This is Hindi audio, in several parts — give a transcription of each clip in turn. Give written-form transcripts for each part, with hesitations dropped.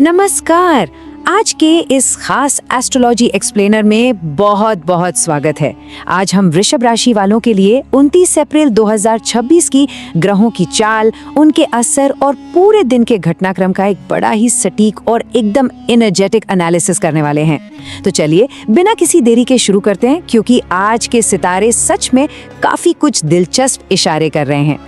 नमस्कार। आज के इस खास एस्ट्रोलॉजी एक्सप्लेनर में बहुत बहुत स्वागत है। आज हम वृषभ राशि वालों के लिए 29 अप्रैल 2026 की ग्रहों की चाल, उनके असर और पूरे दिन के घटनाक्रम का एक बड़ा ही सटीक और एकदम एनर्जेटिक एनालिसिस करने वाले हैं। तो चलिए बिना किसी देरी के शुरू करते हैं, क्योंकि आज के सितारे सच में काफी कुछ दिलचस्प इशारे कर रहे हैं।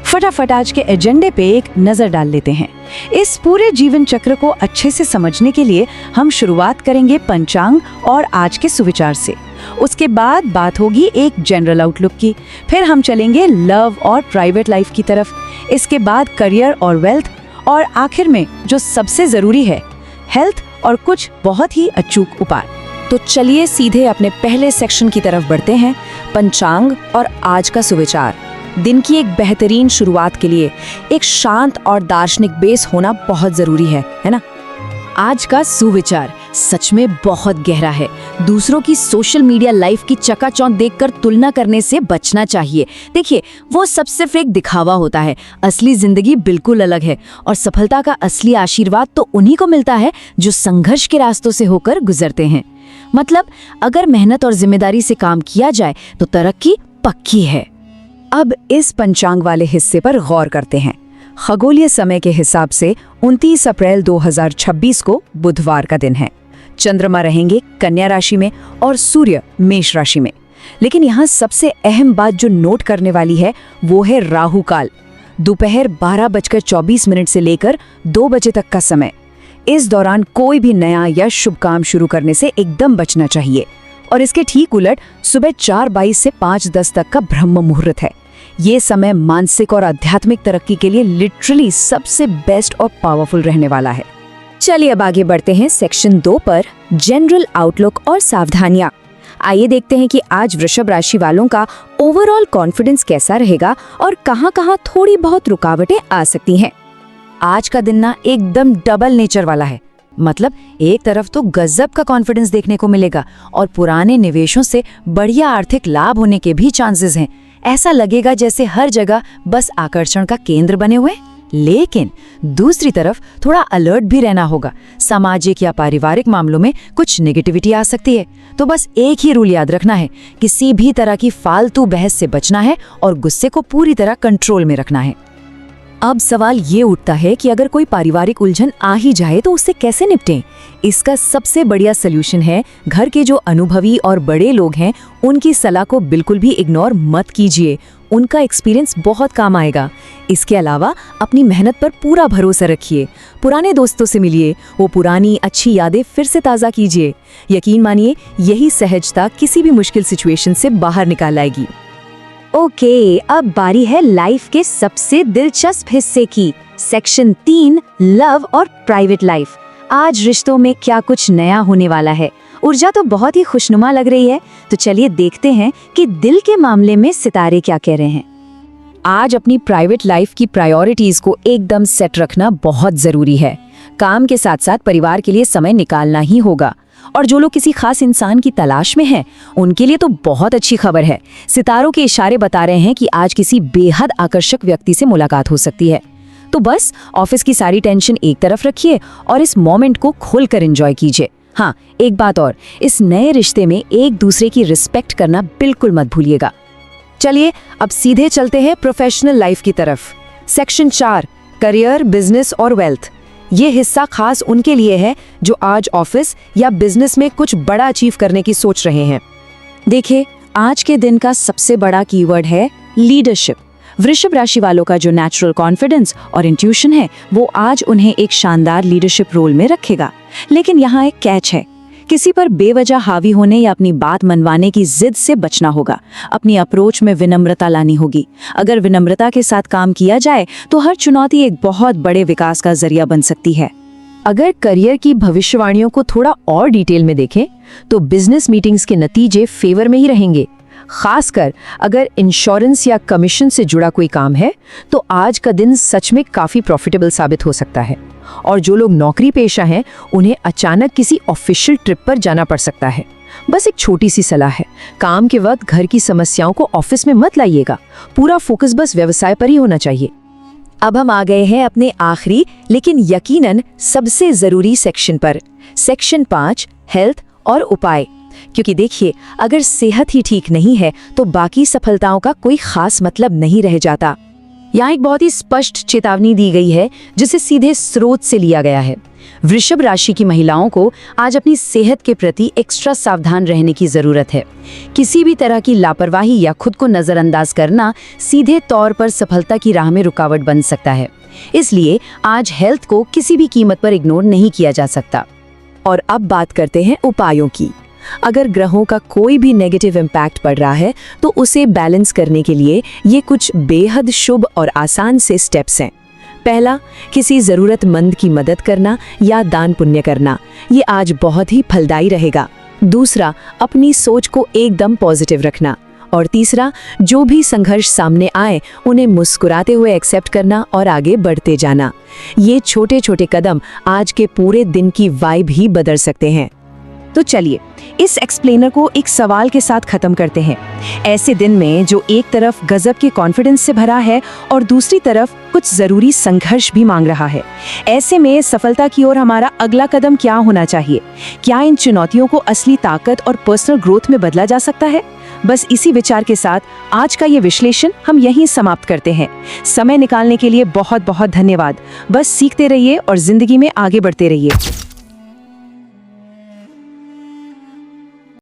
फटाफट आज के एजेंडे पे एक नजर डाल लेते हैं। इस पूरे जीवन चक्र को अच्छे से समझने के लिए हम शुरुआत करेंगे पंचांग और आज के सुविचार से। उसके बाद बात होगी एक जनरल आउटलुक की, फिर हम चलेंगे लव और प्राइवेट लाइफ की तरफ, इसके बाद करियर और वेल्थ, और आखिर में जो सबसे जरूरी है, हेल्थ और कुछ बहुत ही अचूक उपाय। तो चलिए सीधे अपने पहले सेक्शन की तरफ बढ़ते हैं, पंचांग और आज का सुविचार। दिन की एक बेहतरीन शुरुआत के लिए एक शांत और दार्शनिक बेस होना बहुत जरूरी है ना? आज का सुविचार सच में बहुत गहरा है। दूसरों की सोशल मीडिया लाइफ की चकाचौंध देखकर तुलना करने से बचना चाहिए। देखिए, वो सब सिर्फ एक दिखावा होता है, असली जिंदगी बिल्कुल अलग है, और सफलता का असली आशीर्वाद तो उन्हीं को मिलता है जो संघर्ष के रास्तों से होकर गुजरते हैं। मतलब अगर मेहनत और जिम्मेदारी से काम किया जाए तो तरक्की पक्की है। अब इस पंचांग वाले हिस्से पर गौर करते हैं। खगोलीय समय के हिसाब से 29 अप्रैल 2026 को बुधवार का दिन है। चंद्रमा रहेंगे कन्या राशि में और सूर्य मेष राशि में। लेकिन यहाँ सबसे अहम बात जो नोट करने वाली है वो है राहु काल, दोपहर 12:24 से लेकर 2 बजे तक का समय। इस दौरान कोई भी नया या शुभ काम शुरू करने से एकदम बचना चाहिए। और इसके ठीक उलट सुबह 4:22 से 5:10 तक का ब्रह्म मुहूर्त है। ये समय मानसिक और आध्यात्मिक तरक्की के लिए लिटरली सबसे बेस्ट और पावरफुल रहने वाला है। चलिए अब आगे बढ़ते हैं सेक्शन 2 पर, जनरल आउटलुक और सावधानियां। आइए देखते हैं कि आज वृषभ राशि वालों का ओवरऑल कॉन्फिडेंस कैसा रहेगा और कहां-कहां थोड़ी बहुत रुकावटें आ सकती हैं। आज का दिन ना एकदम डबल नेचर वाला है। मतलब एक तरफ तो गजब का कॉन्फिडेंस देखने को मिलेगा और पुराने निवेशों से बढ़िया आर्थिक लाभ होने के भी चांसेस हैं। ऐसा लगेगा जैसे हर जगह बस आकर्षण का केंद्र बने हुए। लेकिन दूसरी तरफ थोड़ा अलर्ट भी रहना होगा। सामाजिक या पारिवारिक मामलों में कुछ नेगेटिविटी आ सकती है। तो बस एक ही रूल याद रखना है, किसी भी तरह की फालतू बहस से बचना है और गुस्से को पूरी तरह कंट्रोल में रखना है। अब सवाल ये उठता है कि अगर कोई पारिवारिक उलझन आ ही जाए तो उससे कैसे निपटें? इसका सबसे बढ़िया सलूशन है, घर के जो अनुभवी और बड़े लोग हैं उनकी सलाह को बिल्कुल भी इग्नोर मत कीजिए। उनका एक्सपीरियंस बहुत काम आएगा। इसके अलावा अपनी मेहनत पर पूरा भरोसा रखिए। पुराने दोस्तों से मिलिए, वो पुरानी अच्छी यादें फिर से ताज़ा कीजिए। यकीन मानिए, यही सहजता किसी भी मुश्किल सिचुएशन से बाहर निकाल आएगी। ओके, अब बारी है लाइफ के सबसे दिलचस्प हिस्से की, सेक्शन 3, लव और प्राइवेट लाइफ। आज रिश्तों में क्या कुछ नया होने वाला है? ऊर्जा तो बहुत ही खुशनुमा लग रही है। तो चलिए देखते हैं कि दिल के मामले में सितारे क्या कह रहे हैं। आज अपनी प्राइवेट लाइफ की प्रायोरिटीज को एकदम सेट रखना बहुत जरूरी है। काम के साथ साथ परिवार के लिए समय निकालना ही होगा। और जो लोग किसी खास इंसान की तलाश में हैं, उनके लिए तो बहुत अच्छी खबर है। सितारों के इशारे बता रहे हैं कि आज किसी बेहद आकर्षक व्यक्ति से मुलाकात हो सकती है। तो बस ऑफिस की सारी टेंशन एक तरफ रखिए और इस मोमेंट को खुलकर एंजॉय कीजिए। हाँ, एक बात और, इस नए रिश्ते में एक दूसरे की रिस्पेक्ट करना बिल्कुल मत भूलिएगा। चलिए अब सीधे चलते हैं प्रोफेशनल लाइफ की तरफ। सेक्शन 4, करियर, बिजनेस और वेल्थ। ये हिस्सा खास उनके लिए है जो आज ऑफिस या बिजनेस में कुछ बड़ा अचीव करने की सोच रहे हैं। देखिए, आज के दिन का सबसे बड़ा कीवर्ड है लीडरशिप। वृषभ राशि वालों का जो नेचुरल कॉन्फिडेंस और इंट्यूशन है वो आज उन्हें एक शानदार लीडरशिप रोल में रखेगा। लेकिन यहाँ एक कैच है, किसी पर बेवजह हावी होने या अपनी बात मनवाने की जिद से बचना होगा। अपनी अप्रोच में विनम्रता लानी होगी। अगर विनम्रता के साथ काम किया जाए तो हर चुनौती एक बहुत बड़े विकास का जरिया बन सकती है। अगर करियर की भविष्यवाणियों को थोड़ा और डिटेल में देखें तो बिजनेस मीटिंग्स के नतीजे फेवर में ही रहेंगे। खासकर अगर इंश्योरेंस या कमीशन से जुड़ा कोई काम है तो आज का दिन सच में काफी प्रॉफिटेबल साबित हो सकता है। और जो लोग नौकरी पेशा हैं उन्हें अचानक किसी ऑफिशियल ट्रिप पर जाना पड़ सकता है। बस एक छोटी सी सलाह है, काम के वक्त घर की समस्याओं को ऑफिस में मत लाइएगा। पूरा फोकस बस व्यवसाय पर ही होना चाहिए। अब हम आ गए हैं अपने आखिरी लेकिन यकीनन सबसे जरूरी सेक्शन पर। सेक्शन 5, हेल्थ और उपाय। क्योंकि देखिए, अगर सेहत ही ठीक नहीं है तो बाकी सफलताओं का कोई खास मतलब नहीं रह जाता। यहाँ एक बहुत ही स्पष्ट चेतावनी दी गई है जिसे सीधे स्रोत से लिया गया है। वृषभ राशि की महिलाओं को आज अपनी सेहत के प्रति एक्स्ट्रा सावधान रहने की जरूरत है। किसी भी तरह की लापरवाही या खुद को नजरअंदाज करना सीधे तौर पर सफलता की राह में रुकावट बन सकता है। इसलिए आज हेल्थ को किसी भी कीमत पर इग्नोर नहीं किया जा सकता। और अब बात करते हैं उपायों की। अगर ग्रहों का कोई भी नेगेटिव इम्पैक्ट पड़ रहा है तो उसे बैलेंस करने के लिए ये कुछ बेहद शुभ और आसान से स्टेप्स हैं। पहला, किसी ज़रूरतमंद की मदद करना या दान पुण्य करना। ये आज बहुत ही फलदायी रहेगा। दूसरा, अपनी सोच को एकदम पॉजिटिव रखना। और तीसरा, जो भी संघर्ष सामने आए उन्हें मुस्कुराते हुए एक्सेप्ट करना और आगे बढ़ते जाना। ये छोटे छोटे कदम आज के पूरे दिन की वाइब ही बदल सकते हैं। तो चलिए इस एक्सप्लेनर को एक सवाल के साथ खत्म करते हैं। ऐसे दिन में जो एक तरफ गजब के कॉन्फिडेंस से भरा है और दूसरी तरफ कुछ जरूरी संघर्ष भी मांग रहा है, ऐसे में सफलता की ओर हमारा अगला कदम क्या होना चाहिए? क्या इन चुनौतियों को असली ताकत और पर्सनल ग्रोथ में बदला जा सकता है? बस इसी विचार के साथ आज का ये विश्लेषण हम यहीं समाप्त करते हैं। समय निकालने के लिए बहुत बहुत धन्यवाद। बस सीखते रहिए और जिंदगी में आगे बढ़ते रहिए।